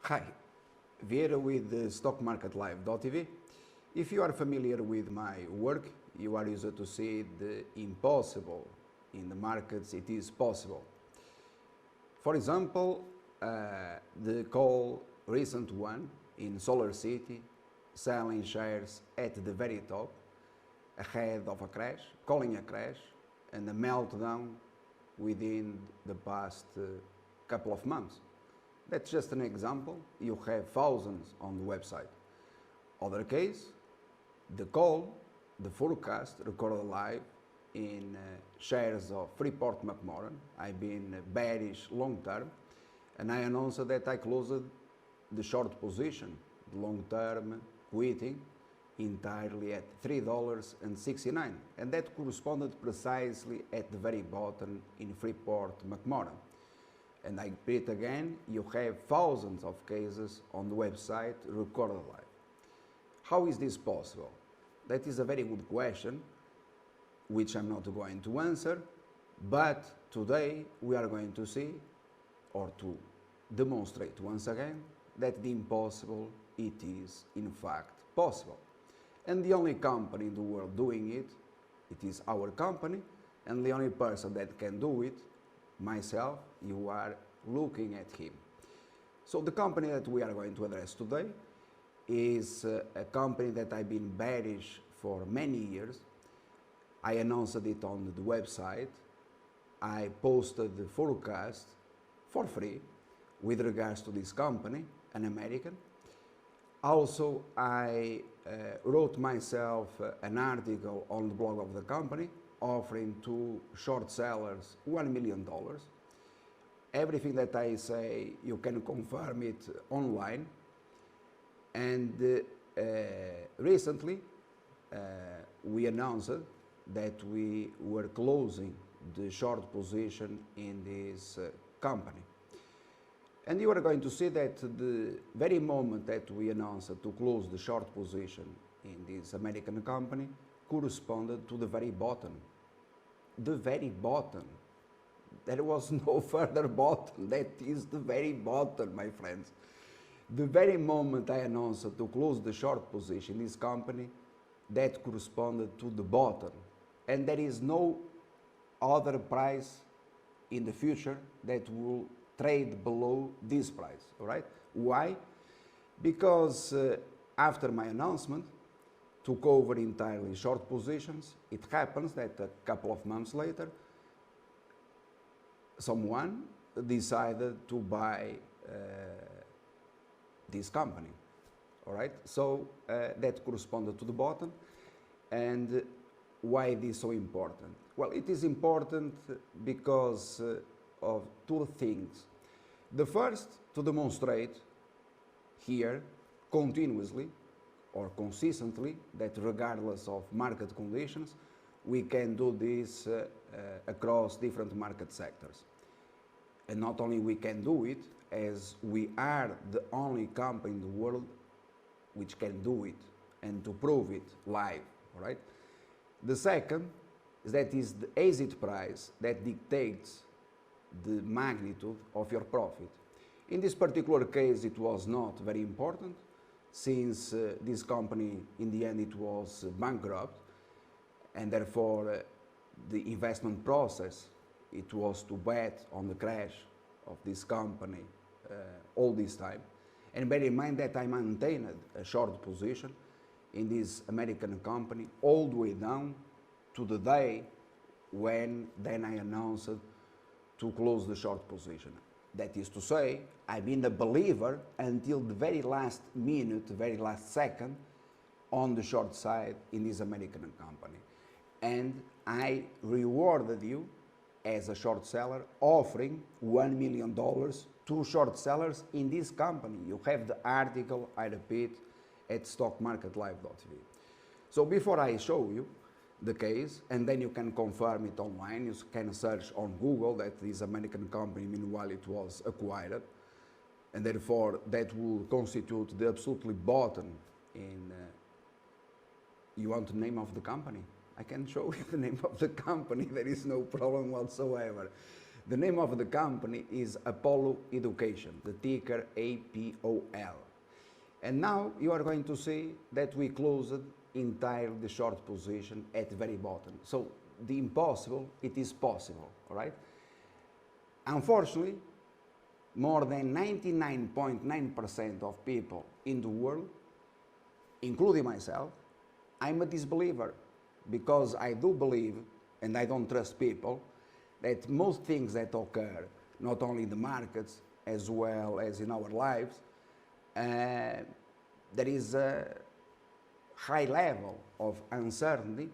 Hi, Vieira with the Stock Market Live.tv. If you are familiar with my work, you are used to see the impossible. In the markets, it is possible. For example, the call recent one in Solar City, selling shares at the very top, ahead of a crash, calling a crash, and a meltdown within the past couple of months. That's just an example. You have thousands on the website. Other case, the call, the forecast recorded live in shares of Freeport-McMoRan. I've been bearish long term, and I announced that I closed the short position, the long term quitting entirely at $3.69, and that corresponded precisely at the very bottom in Freeport-McMoRan. And I repeat again, you have thousands of cases on the website recorded live. How is this possible? That is a very good question, which I'm not going to answer, but today we are going to see, or to demonstrate once again, that the impossible, it is in fact possible. And the only company in the world doing it, it is our company, and the only person that can do it, myself, you are looking at him. So the company that we are going to address today is a company that I've been bearish for many years. I announced it on the website. I posted the forecast for free with regards to this company, an American. Also, I wrote myself an article on the blog of the company offering to short sellers $1 million. Everything that I say, you can confirm it online. And recently, we announced that we were closing the short position in this company. And you are going to see that the very moment that we announced to close the short position in this American company corresponded to the very bottom. The very bottom. There was no further bottom. That is the very bottom, my friends. The very moment I announced to close the short position in this company, that corresponded to the bottom. And there is no other price in the future that will trade below this price, all right? Why? Because after my announcement, took over entirely short positions. It happens that a couple of months later, someone decided to buy this company, all right? So that corresponded to the bottom. And why this is so important? Well, it is important because of two things. The first, to demonstrate here continuously or consistently that regardless of market conditions, we can do this across different market sectors. And not only we can do it, as we are the only company in the world which can do it and to prove it live, all right? The second is that is the exit price that dictates the magnitude of your profit. In this particular case, it was not very important, since this company, in the end, it was bankrupt, and therefore the investment process, it was to bet on the crash of this company all this time. And bear in mind that I maintained a short position in this American company all the way down to the day when then I announced to close the short position. That is to say, I've been a believer until the very last minute, the very last second on the short side in this American company. And I rewarded you as a short seller, offering $1 million to short sellers in this company. You have the article, I repeat, at stockmarketlive.tv. So before I show you the case, and then you can confirm it online, you can search on Google that this American company, meanwhile it was acquired, and therefore that will constitute the absolutely bottom in, you want the name of the company? I can show you the name of the company, there is no problem whatsoever. The name of the company is Apollo Education, the ticker APOL. And now you are going to see that we closed entirely the short position at the very bottom. So the impossible, it is possible, all right? Unfortunately, more than 99.9% of people in the world, including myself, I'm a disbeliever because I do believe, and I don't trust people, that most things that occur, not only in the markets as well as in our lives, there is a high level of uncertainty,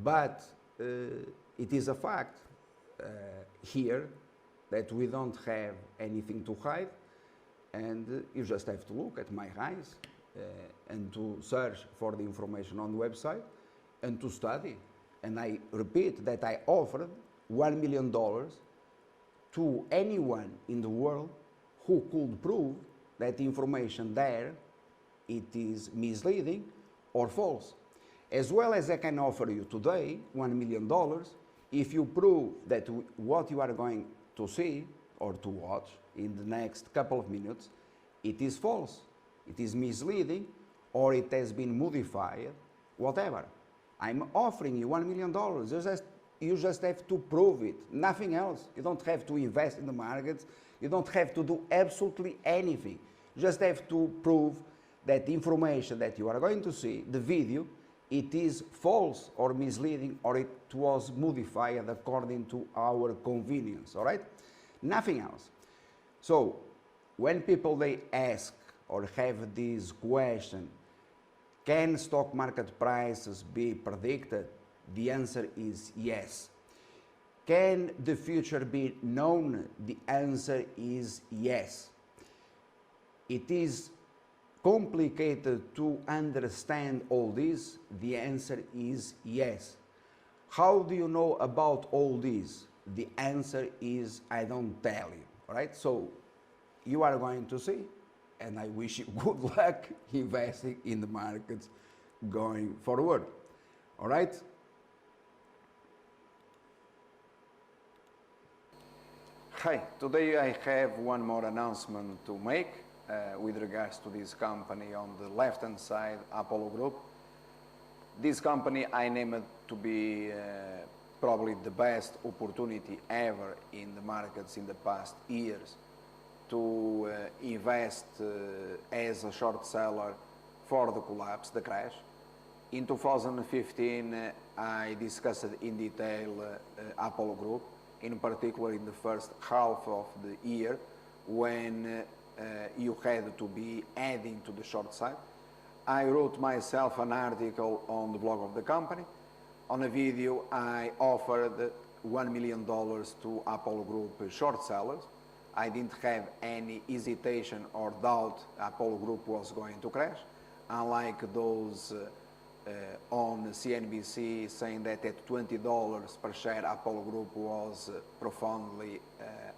but it is a fact here that we don't have anything to hide, and you just have to look at my eyes and to search for the information on the website and to study. And I repeat that I offered $1 million to anyone in the world who could prove that the information there, it is misleading or false. As well as I can offer you today $1 million if you prove that what you are going to see or to watch in the next couple of minutes, it is false, it is misleading, or it has been modified, whatever. I'm offering you $1 million. You just have to prove it, nothing else. You don't have to invest in the markets. You don't have to do absolutely anything. You just have to prove that the information that you are going to see, the video, it is false or misleading, or it was modified according to our convenience, all right? Nothing else. So when people they ask or have this question, can stock market prices be predicted? The answer is yes. Can the future be known? The answer is yes. It is complicated to understand all this? The answer is yes. How do you know about all this? The answer is I don't tell you, all right? So you are going to see, and I wish you good luck investing in the markets going forward, all right? Hi, today I have one more announcement to make with regards to this company on the left-hand side, Apollo Group. This company I named to be probably the best opportunity ever in the markets in the past years to invest as a short seller for the collapse, the crash. In 2015, I discussed in detail Apollo Group, in particular in the first half of the year when you had to be adding to the short side. I wrote myself an article on the blog of the company. On a video, I offered $1 million to Apollo Group short sellers. I didn't have any hesitation or doubt Apollo Group was going to crash, unlike those on CNBC saying that at $20 per share Apollo Group was profoundly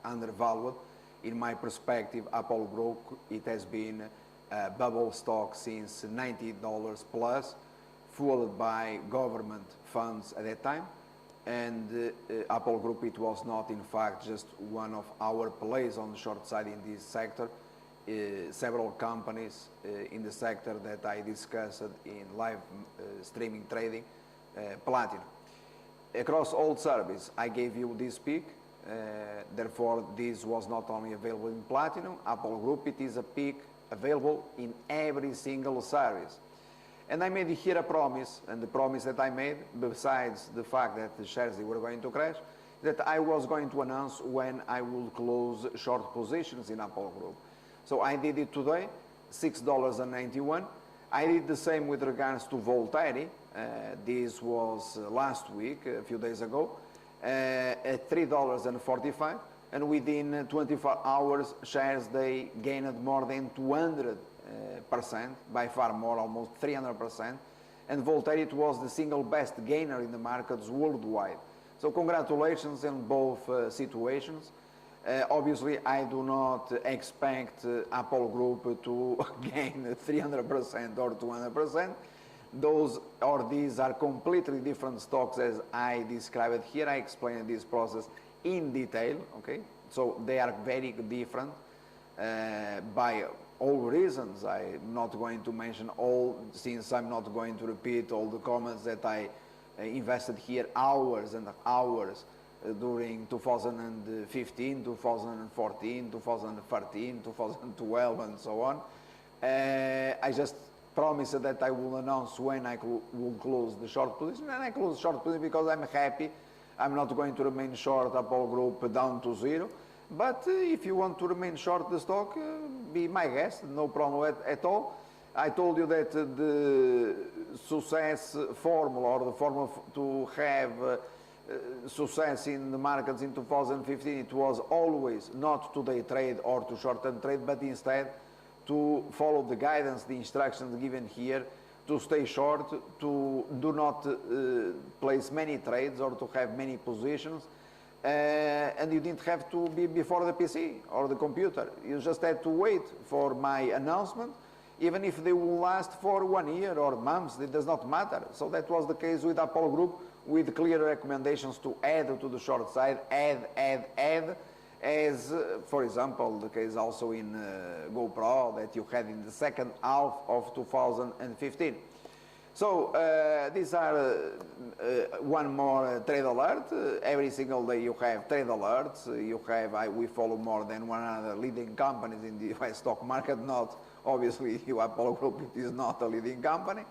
undervalued. In my perspective, Apollo Group, it has been a bubble stock since $90 plus, fueled by government funds at that time. And Apollo Group, it was not in fact just one of our plays on the short side in this sector. Several companies in the sector that I discussed in live streaming trading, Platinum. Across all service, I gave you this peak. Therefore, this was not only available in Platinum, Apollo Group, it is a peak available in every single service. And I made here a promise, and the promise that I made, besides the fact that the shares were going to crash, that I was going to announce when I would close short positions in Apollo Group. So I did it today, $6.91. I did the same with regards to Voltaire. This was last week, a few days ago, at $3.45. And within 24 hours, shares, they gained more than 200%, by far more, almost 300%. And Voltaire, it was the single best gainer in the markets worldwide. So congratulations in both situations. Obviously, I do not expect Apollo Group to gain 300% or 200%. Those or these are completely different stocks as I described here. I explained this process in detail, okay? So they are very different by all reasons. I'm not going to mention all, since I'm not going to repeat all the comments that I invested here hours and hours during 2015, 2014, 2013, 2012 and so on. I just promised that I will announce when I will close the short position, and I close short position because I'm happy. I'm not going to remain short Apollo Group down to zero. But if you want to remain short the stock, be my guest, no problem at all. I told you that the success formula, or the formula to have success in the markets in 2015, it was always not to day trade or to short-term trade, but instead to follow the guidance, the instructions given here, to stay short, to do not place many trades or to have many positions. And you didn't have to be before the PC or the computer. You just had to wait for my announcement, even if they will last for 1 year or months, it does not matter. So that was the case with Apollo Group, with clear recommendations to add to the short side, add, as, for example, the case also in GoPro that you had in the second half of 2015. So these are one more trade alert. Every single day you have trade alerts. You have, we follow more than 100 leading companies in the US stock market. Not obviously, Apollo Group is not a leading company.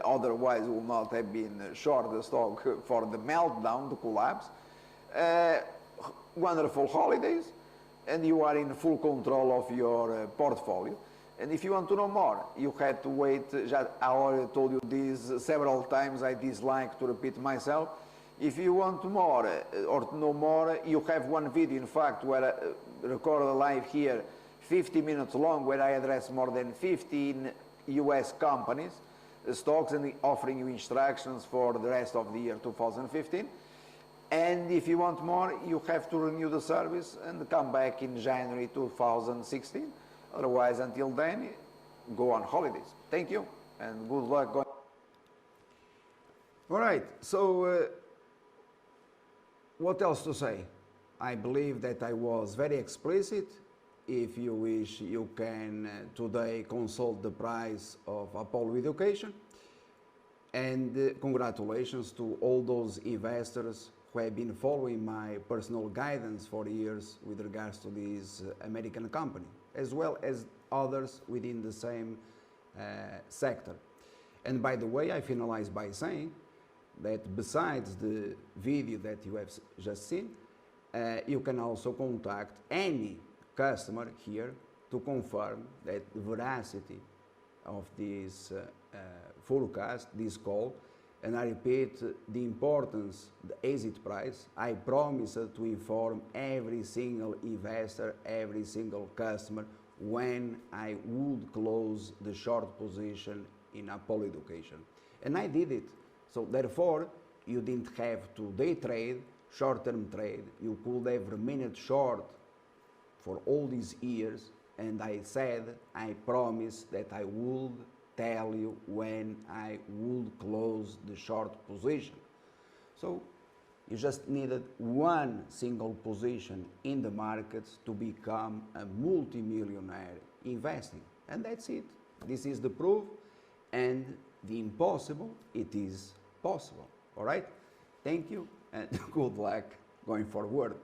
Otherwise, we will not have been short the stock for the meltdown, the collapse. Wonderful holidays, and you are in full control of your portfolio. And if you want to know more, you had to wait. I already told you this several times. I dislike to repeat myself. If you want more or to know more, you have one video, in fact, where I recorded live here, 50 minutes long, where I address more than 15 US companies, stocks, and offering you instructions for the rest of the year 2015. And if you want more, you have to renew the service and come back in January 2016. Otherwise, until then, go on holidays. Thank you, and good luck going. All right, so what else to say? I believe that I was very explicit. If you wish, you can today consult the price of Apollo Education. And congratulations to all those investors who have been following my personal guidance for years with regards to this American company, as well as others within the same sector. And by the way, I finalize by saying that besides the video that you have just seen, you can also contact any customer here to confirm that the veracity of this forecast, this call. And I repeat the importance, the exit price. I promise to inform every single investor, every single customer when I would close the short position in Apollo Education. And I did it. So therefore, you didn't have to day trade, short-term trade. You could have remained short for all these years. And I said, I promised that I would tell you when I would close the short position. So you just needed one single position in the markets to become a multimillionaire investing. And that's it. This is the proof, and the impossible, it is possible. All right? Thank you, and good luck going forward.